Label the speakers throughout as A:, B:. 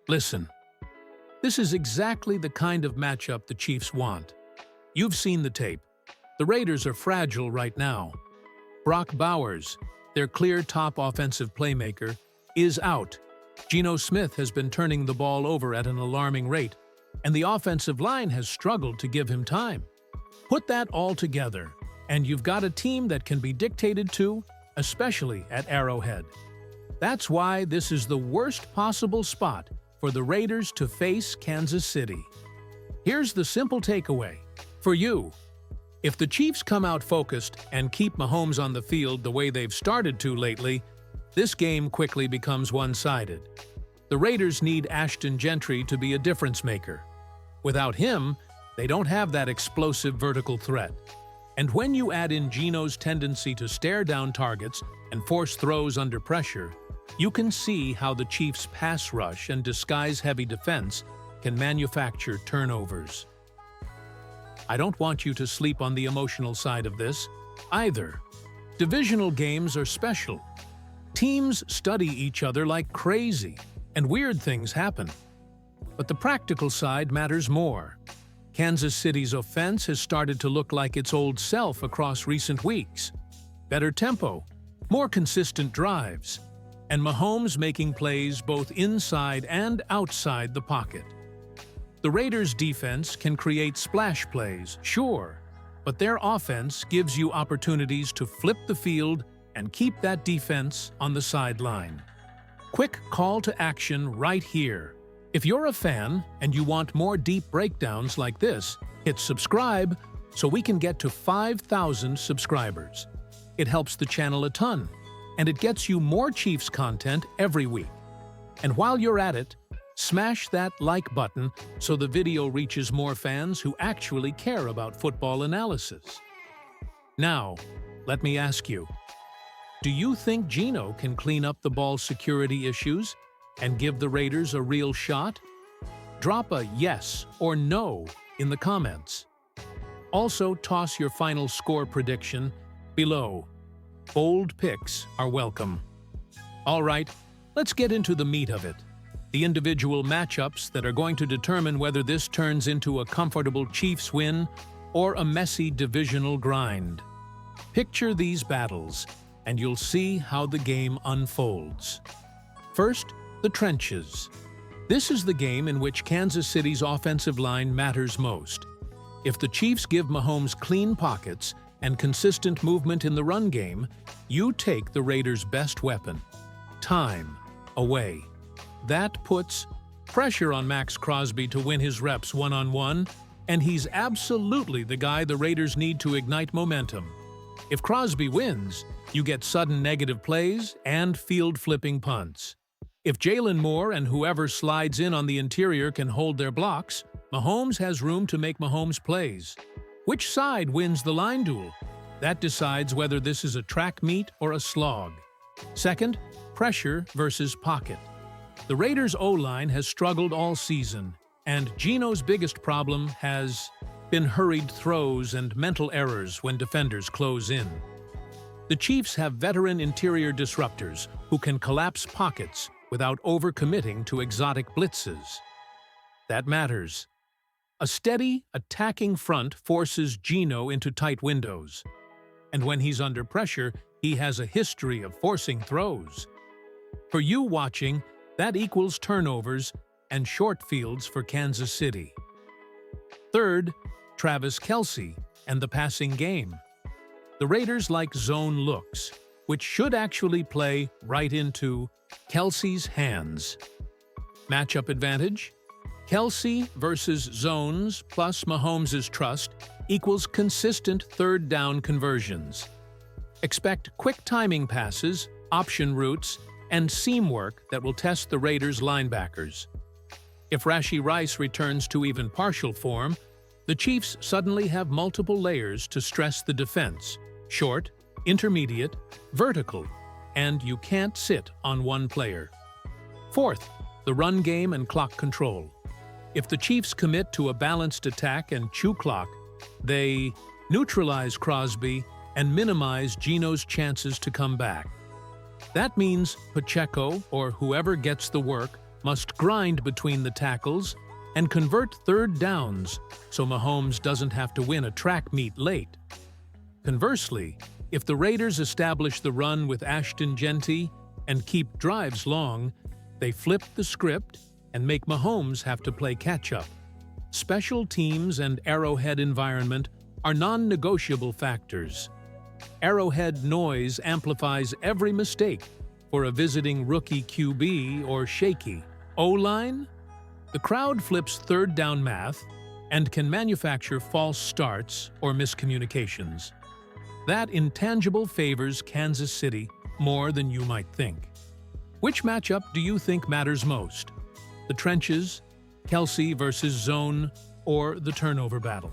A: Listen, this is exactly the kind of matchup the Chiefs want. You've seen the tape. The Raiders are fragile right now. Brock Bowers, their clear top offensive playmaker, is out. Geno Smith has been turning the ball over at an alarming rate, and the offensive line has struggled to give him time. Put that all together, and you've got a team that can be dictated to, especially at Arrowhead. That's why this is the worst possible spot for the Raiders to face Kansas City. Here's the simple takeaway. For you, if the Chiefs come out focused and keep Mahomes on the field the way they've started to lately, this game quickly becomes one-sided. The Raiders need Ashton Gentry to be a difference maker. Without him, they don't have that explosive vertical threat. And when you add in Geno's tendency to stare down targets and force throws under pressure, you can see how the Chiefs' pass rush and disguise-heavy defense can manufacture turnovers. I don't want you to sleep on the emotional side of this, either. Divisional games are special. Teams study each other like crazy, and weird things happen. But the practical side matters more. Kansas City's offense has started to look like its old self across recent weeks. Better tempo, more consistent drives, and Mahomes making plays both inside and outside the pocket. The Raiders' defense can create splash plays, sure, but their offense gives you opportunities to flip the field and keep that defense on the sideline. Quick call to action right here. If you're a fan and you want more deep breakdowns like this, hit subscribe so we can get to 5,000 subscribers. It helps the channel a ton, and it gets you more Chiefs content every week. And while you're at it, smash that like button so the video reaches more fans who actually care about football analysis. Now, let me ask you, do you think Geno can clean up the ball security issues and give the Raiders a real shot? Drop a yes or no in the comments. Also, toss your final score prediction below. Bold picks are welcome. All right, let's get into the meat of it. The individual matchups that are going to determine whether this turns into a comfortable Chiefs win or a messy divisional grind. Picture these battles, and you'll see how the game unfolds. First, the trenches. This is the game in which Kansas City's offensive line matters most. If the Chiefs give Mahomes clean pockets and consistent movement in the run game, you take the Raiders' best weapon, time, away. That puts pressure on Maxx Crosby to win his reps one-on-one, and he's absolutely the guy the Raiders need to ignite momentum. If Crosby wins, you get sudden negative plays and field-flipping punts. If Jalen Moore and whoever slides in on the interior can hold their blocks, Mahomes has room to make Mahomes plays. Which side wins the line duel? That decides whether this is a track meet or a slog. Second, pressure versus pocket. The Raiders' O-line has struggled all season, and Geno's biggest problem has been hurried throws and mental errors when defenders close in. The Chiefs have veteran interior disruptors who can collapse pockets without overcommitting to exotic blitzes. That matters. A steady, attacking front forces Geno into tight windows, and when he's under pressure, he has a history of forcing throws. For you watching, that equals turnovers and short fields for Kansas City. Third, Travis Kelce and the passing game. The Raiders like zone looks, which should actually play right into Kelce's hands. Matchup advantage? Kelce versus zones plus Mahomes' trust equals consistent third down conversions. Expect quick timing passes, option routes, and seam work that will test the Raiders' linebackers. If Rashee Rice returns to even partial form, the Chiefs suddenly have multiple layers to stress the defense: short, intermediate, vertical, and you can't sit on one player. Fourth, the run game and clock control. If the Chiefs commit to a balanced attack and chew clock, they neutralize Crosby and minimize Geno's chances to come back. That means Pacheco, or whoever gets the work, must grind between the tackles and convert third downs so Mahomes doesn't have to win a track meet late. Conversely, if the Raiders establish the run with Ashton Jeanty and keep drives long, they flip the script and make Mahomes have to play catch-up. Special teams and Arrowhead environment are non-negotiable factors. Arrowhead noise amplifies every mistake for a visiting rookie QB or shaky O-line. The crowd flips third down math and can manufacture false starts or miscommunications. That intangible favors Kansas City more than you might think. Which matchup do you think matters most? The trenches, Kelce versus zone, or the turnover battle?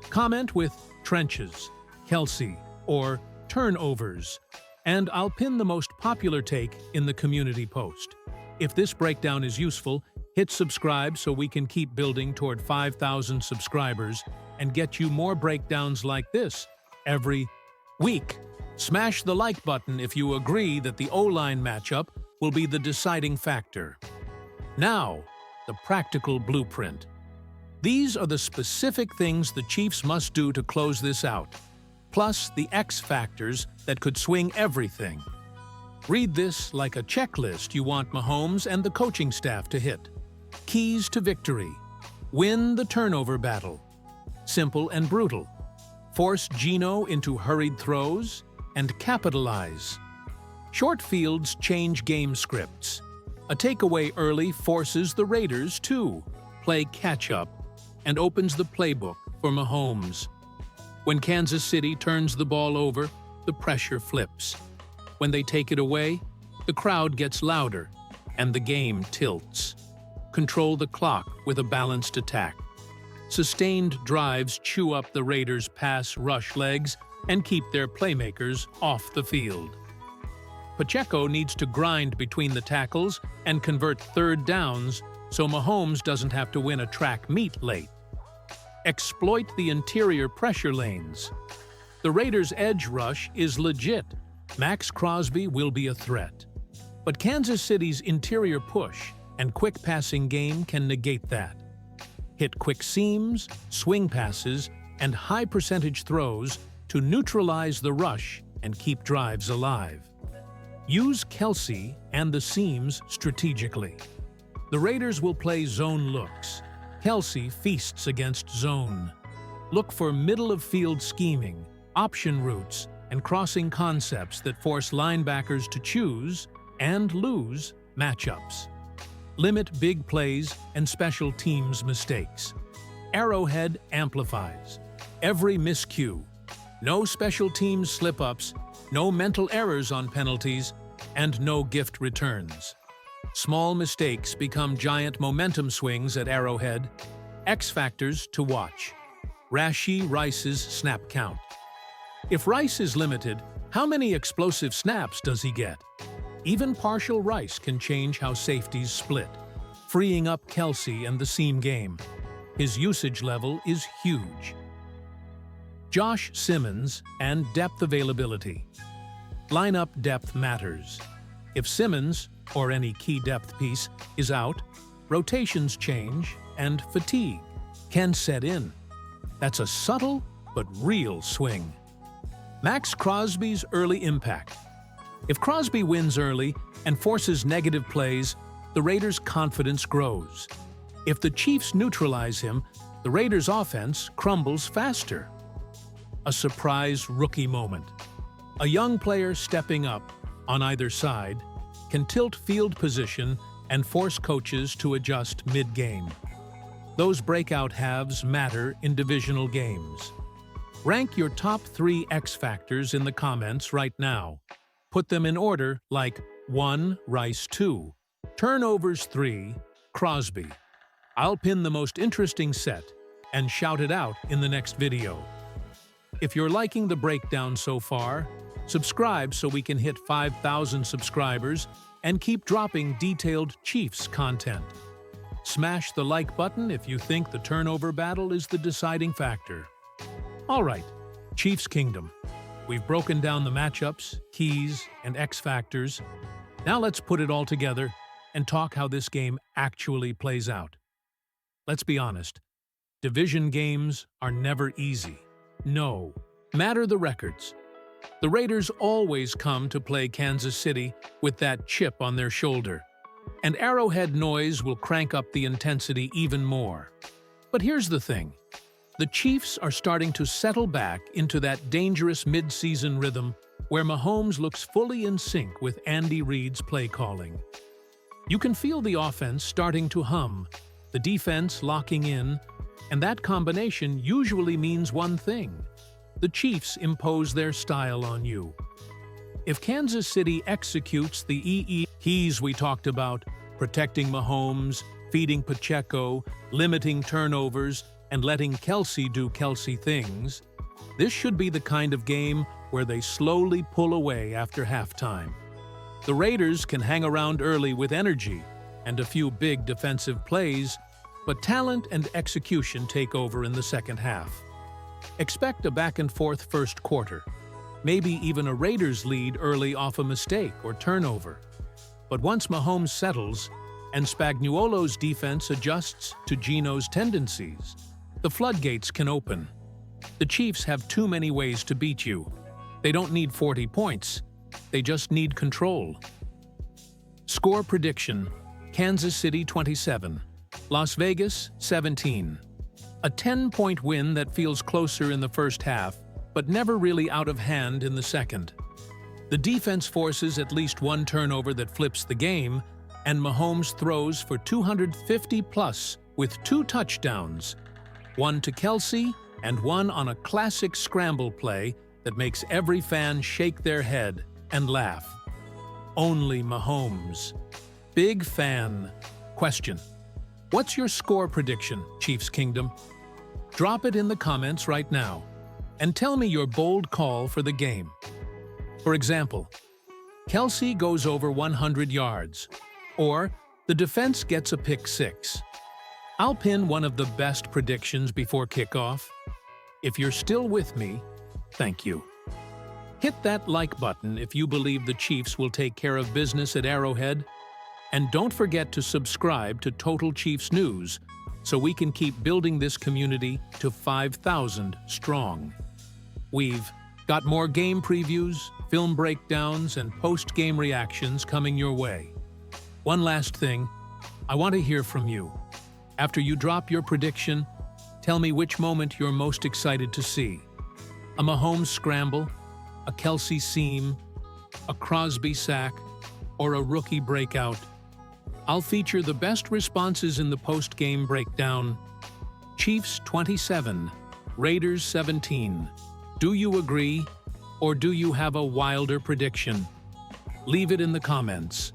A: Comment with trenches, Kelce, or turnovers, and I'll pin the most popular take in the community post. If this breakdown is useful, hit subscribe so we can keep building toward 5,000 subscribers and get you more breakdowns like this every week. Smash the like button if you agree that the O-line matchup will be the deciding factor. Now, the practical blueprint. These are the specific things the Chiefs must do to close this out, plus the X factors that could swing everything. Read this like a checklist you want Mahomes and the coaching staff to hit. Keys to victory. Win the turnover battle. Simple and brutal. Force Geno into hurried throws and capitalize. Short fields change game scripts. A takeaway early forces the Raiders to play catch-up and opens the playbook for Mahomes. When Kansas City turns the ball over, the pressure flips. When they take it away, the crowd gets louder and the game tilts. Control the clock with a balanced attack. Sustained drives chew up the Raiders' pass-rush legs and keep their playmakers off the field. Pacheco needs to grind between the tackles and convert third downs so Mahomes doesn't have to win a track meet late. Exploit the interior pressure lanes. The Raiders' edge rush is legit. Max Crosby will be a threat. But Kansas City's interior push and quick passing game can negate that. Hit quick seams, swing passes, and high-percentage throws to neutralize the rush and keep drives alive. Use Kelce and the seams strategically. The Raiders will play zone looks. Kelce feasts against zone. Look for middle-of-field scheming, option routes, and crossing concepts that force linebackers to choose and lose matchups. Limit big plays and special teams mistakes. Arrowhead amplifies every miscue. No special teams slip-ups, no mental errors on penalties, and no gift returns. Small mistakes become giant momentum swings at Arrowhead. X factors to watch. Rashee Rice's snap count. If Rice is limited, how many explosive snaps does he get? Even partial Rice can change how safeties split, freeing up Kelce and the seam game. His usage level is huge. Josh Simmons and depth availability. Lineup depth matters. If Simmons, or any key depth piece, is out, rotations change and fatigue can set in. That's a subtle but real swing. Max Crosby's early impact. If Crosby wins early and forces negative plays, the Raiders' confidence grows. If the Chiefs neutralize him, the Raiders' offense crumbles faster. A surprise rookie moment. A young player stepping up on either side can tilt field position and force coaches to adjust mid-game. Those breakout halves matter in divisional games. Rank your top 3 X factors in the comments right now. Put them in order like 1, Rice 2, turnovers 3, Crosby. I'll pin the most interesting set and shout it out in the next video. If you're liking the breakdown so far, subscribe so we can hit 5,000 subscribers and keep dropping detailed Chiefs content. Smash the like button if you think the turnover battle is the deciding factor. All right, Chiefs Kingdom. We've broken down the matchups, keys, and X factors. Now let's put it all together and talk how this game actually plays out. Let's be honest, division games are never easy. No matter the records. The Raiders always come to play Kansas City with that chip on their shoulder, and Arrowhead noise will crank up the intensity even more. But here's the thing. The Chiefs are starting to settle back into that dangerous mid-season rhythm where Mahomes looks fully in sync with Andy Reid's play calling. You can feel the offense starting to hum, the defense locking in, and that combination usually means one thing. The Chiefs impose their style on you. If Kansas City executes the EEs we talked about, protecting Mahomes, feeding Pacheco, limiting turnovers, and letting Kelce do Kelce things, this should be the kind of game where they slowly pull away after halftime. The Raiders can hang around early with energy and a few big defensive plays, but talent and execution take over in the second half. Expect a back-and-forth first quarter, maybe even a Raiders lead early off a mistake or turnover. But once Mahomes settles and Spagnuolo's defense adjusts to Geno's tendencies, the floodgates can open. The Chiefs have too many ways to beat you. They don't need 40 points. They just need control. Score prediction: Kansas City 27, Las Vegas 17. A 10-point win that feels closer in the first half, but never really out of hand in the second. The defense forces at least one turnover that flips the game, and Mahomes throws for 250+ with 2 touchdowns, one to Kelce and one on a classic scramble play that makes every fan shake their head and laugh. Only Mahomes. Big fan. Question: what's your score prediction, Chiefs Kingdom? Drop it in the comments right now, and tell me your bold call for the game. For example, Kelce goes over 100 yards, or the defense gets a pick 6. I'll pin one of the best predictions before kickoff. If you're still with me, thank you. Hit that like button if you believe the Chiefs will take care of business at Arrowhead, and don't forget to subscribe to Total Chiefs News so we can keep building this community to 5,000 strong. We've got more game previews, film breakdowns, and post-game reactions coming your way. One last thing, I want to hear from you. After you drop your prediction, tell me which moment you're most excited to see. A Mahomes scramble, a Kelce seam, a Crosby sack, or a rookie breakout. I'll feature the best responses in the post-game breakdown. Chiefs 27, Raiders 17. Do you agree, or do you have a wilder prediction? Leave it in the comments.